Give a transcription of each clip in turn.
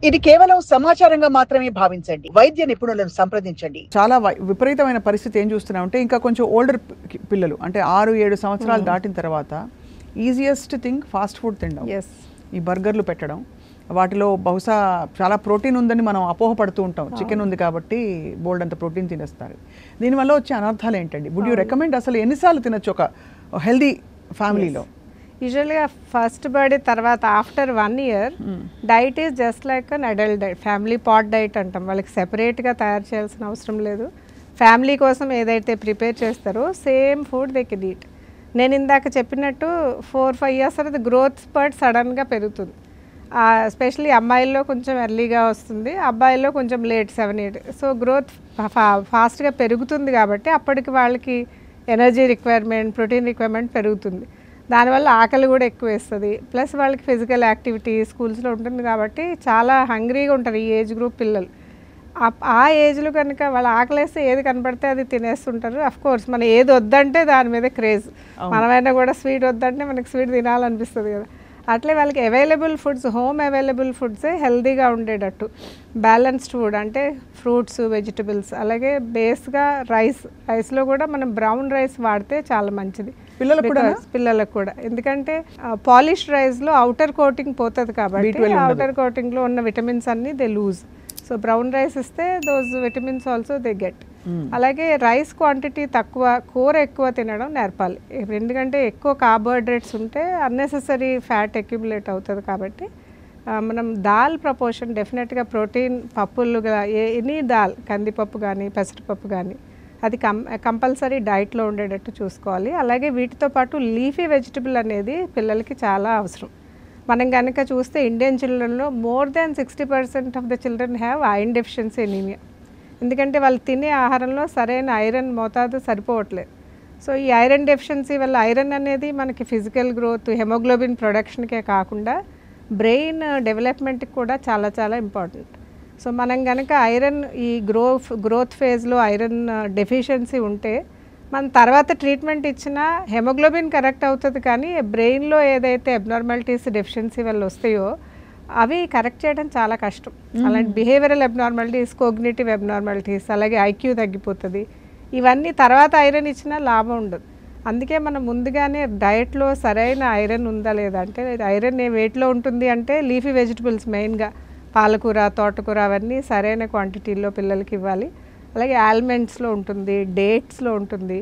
ఇది కేవలం సమాచారంగా మాత్రమే భావించండి. వైద్య నిపుణులను సంప్రదించండి. చాలా విపరీతమైన పరిస్థితి ఏం చూస్తున్నామంటే ఇంకా కొంచెం ఓల్డర్ పిల్లలు అంటే 6-7 సంవత్సరాలు దాటిన తర్వాత ఈజియెస్ట్ థింగ్ ఫాస్ట్ ఫుడ్ తినడం. ఈ బర్గర్లు పెట్టడం, వాటిలో బహుశా చాలా ప్రోటీన్ ఉందని మనం అపోహపడుతూ ఉంటాం. చికెన్ ఉంది కాబట్టి బోల్డ్ అంత ప్రోటీన్ తినేస్తారు. దీనివల్ల వచ్చే అనర్థాలు ఏంటండి? వుడ్ యూ రికమెండ్ అసలు ఎన్నిసార్లు తినొచ్చు ఒక హెల్దీ ఫ్యామిలీలో? యూజువల్గా ఫస్ట్ బర్త్డే తర్వాత after 1 year diet is just like an adult diet. Family pot diet అంటాం. వాళ్ళకి సెపరేట్గా తయారు చేయాల్సిన అవసరం లేదు. ఫ్యామిలీ కోసం ఏదైతే ప్రిపేర్ చేస్తారో same food they can eat. నేను ఇందాక చెప్పినట్టు 4-5 years తర్వాత గ్రోత్ స్పర్ట్ సడన్గా పెరుగుతుంది. ఎస్పెషలీ అమ్మాయిల్లో కొంచెం ఎర్లీగా వస్తుంది, అబ్బాయిల్లో కొంచెం లేట్ 7-8. సో గ్రోత్ ఫాస్ట్గా పెరుగుతుంది కాబట్టి అప్పటికి వాళ్ళకి ఎనర్జీ రిక్వైర్మెంట్, ప్రోటీన్ రిక్వైర్మెంట్ పెరుగుతుంది. దానివల్ల ఆకలి కూడా ఎక్కువ వేస్తుంది. ప్లస్ వాళ్ళకి ఫిజికల్ యాక్టివిటీ స్కూల్స్లో ఉంటుంది కాబట్టి చాలా హంగ్రీగా ఉంటారు ఈ ఏజ్ గ్రూప్ పిల్లలు. ఆ ఏజ్లో కనుక వాళ్ళు ఆకలేస్తే ఏది కనపడితే అది తినేస్తుంటారు. కోర్స్ మనం ఏది వద్దంటే దాని మీద క్రేజ్. మనమైనా కూడా స్వీట్ వద్దంటే మనకి స్వీట్ తినాలనిపిస్తుంది కదా. అట్లే వాళ్ళకి అవైలబుల్ ఫుడ్స్, హోమ్ అవైలబుల్ ఫుడ్సే హెల్తీగా ఉండేటట్టు బ్యాలెన్స్డ్ ఫుడ్ అంటే ఫ్రూట్స్, వెజిటబుల్స్, అలాగే బేస్గా రైస్లో కూడా మనం బ్రౌన్ రైస్ వాడితే చాలా మంచిది పిల్లలకు కూడా. ఎందుకంటే పాలిష్డ్ రైస్లో అవుటర్ కోటింగ్ పోతుంది కాబట్టి అవుటర్ కోటింగ్లో ఉన్న విటమిన్స్ అన్నీ they lose. So brown rice ఇస్తే those vitamins also they get. అలాగే రైస్ క్వాంటిటీ తక్కువ, కూర ఎక్కువ తినడం నేర్పాలి. ఎందుకంటే ఎక్కువ కార్బోహైడ్రేట్స్ ఉంటే అన్నెసెసరీ ఫ్యాట్ అక్యుములేట్ అవుతుంది కాబట్టి మనం దాల్ ప్రపోర్షన్ డెఫినెట్గా ప్రోటీన్ పప్పులుగా ఎనీ దాల్, కందిపప్పు కానీ పెసరపప్పు కానీ అది కంపల్సరీ డైట్లో ఉండేటట్టు చూసుకోవాలి. అలాగే వీటితో పాటు లీఫీ వెజిటబుల్ అనేది పిల్లలకి చాలా అవసరం. మనం కనుక చూస్తే ఇండియన్ చిల్డ్రన్లో more than 60% of the children have iron deficiency anaemia. ఎందుకంటే వాళ్ళు తినే ఆహారంలో సరైన ఐరన్ మోతాదు సరిపోవట్లేదు. సో ఈ ఐరన్ డెఫిషియన్సీ వల్ల ఐరన్ అనేది మనకి ఫిజికల్ గ్రోత్, హెమోగ్లోబిన్ ప్రొడక్షన్కే కాకుండా బ్రెయిన్ డెవలప్మెంట్కి కూడా చాలా చాలా ఇంపార్టెంట్. సో మనం కనుక ఐరన్ ఈ గ్రోత్ ఫేజ్లో ఐరన్ డెఫిషియన్సీ ఉంటే మన తర్వాత ట్రీట్మెంట్ ఇచ్చినా హెమోగ్లోబిన్ కరెక్ట్ అవుతుంది, కానీ బ్రెయిన్లో ఏదైతే అబ్నార్మాలిటీస్ డెఫిషియన్సీ వల్ల వస్తాయో అవి కరెక్ట్ చేయడం చాలా కష్టం. అలాంటి బిహేవియరల్ అబ్నార్మాలిటీస్, కోగ్నిటివ్ అబ్నార్మాలిటీస్, అలాగే ఐక్యూ తగ్గిపోతుంది. ఇవన్నీ తర్వాత ఐరన్ ఇచ్చినా లాభం ఉండదు. అందుకే మనం ముందుగానే డైట్లో సరైన ఐరన్ ఉందా లేదా అంటే, ఐరన్ ఏ వెయిట్లో ఉంటుంది అంటే లీఫీ వెజిటబుల్స్ మెయిన్గా పాలకూర, తోటకూర అవన్నీ సరైన క్వాంటిటీలో పిల్లలకి ఇవ్వాలి. అలాగే ఆల్మండ్స్లో ఉంటుంది, డేట్స్లో ఉంటుంది.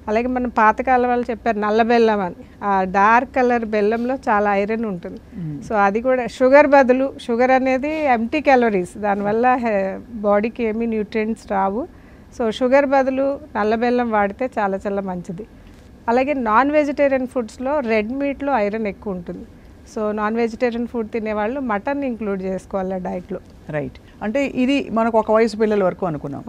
అలాగే మనం పాతకాలం వాళ్ళు చెప్పారు నల్ల బెల్లం అని, ఆ డార్క్ కలర్ బెల్లంలో చాలా ఐరన్ ఉంటుంది. సో అది కూడా షుగర్ బదులు, షుగర్ అనేది ఎంటీ క్యాలరీస్, దానివల్ల బాడీకి ఏమీ న్యూట్రియంట్స్ రావు. సో షుగర్ బదులు నల్ల బెల్లం వాడితే చాలా చాలా మంచిది. అలాగే నాన్ వెజిటేరియన్ ఫుడ్స్లో రెడ్ మీట్లో ఐరన్ ఎక్కువ ఉంటుంది. సో నాన్ వెజిటేరియన్ ఫుడ్ తినేవాళ్ళు మటన్ ఇంక్లూడ్ చేసుకోవాలి డైట్లో. రైట్. అంటే ఇది మనకు ఒక వయసు పిల్లల వరకు అనుకున్నాం.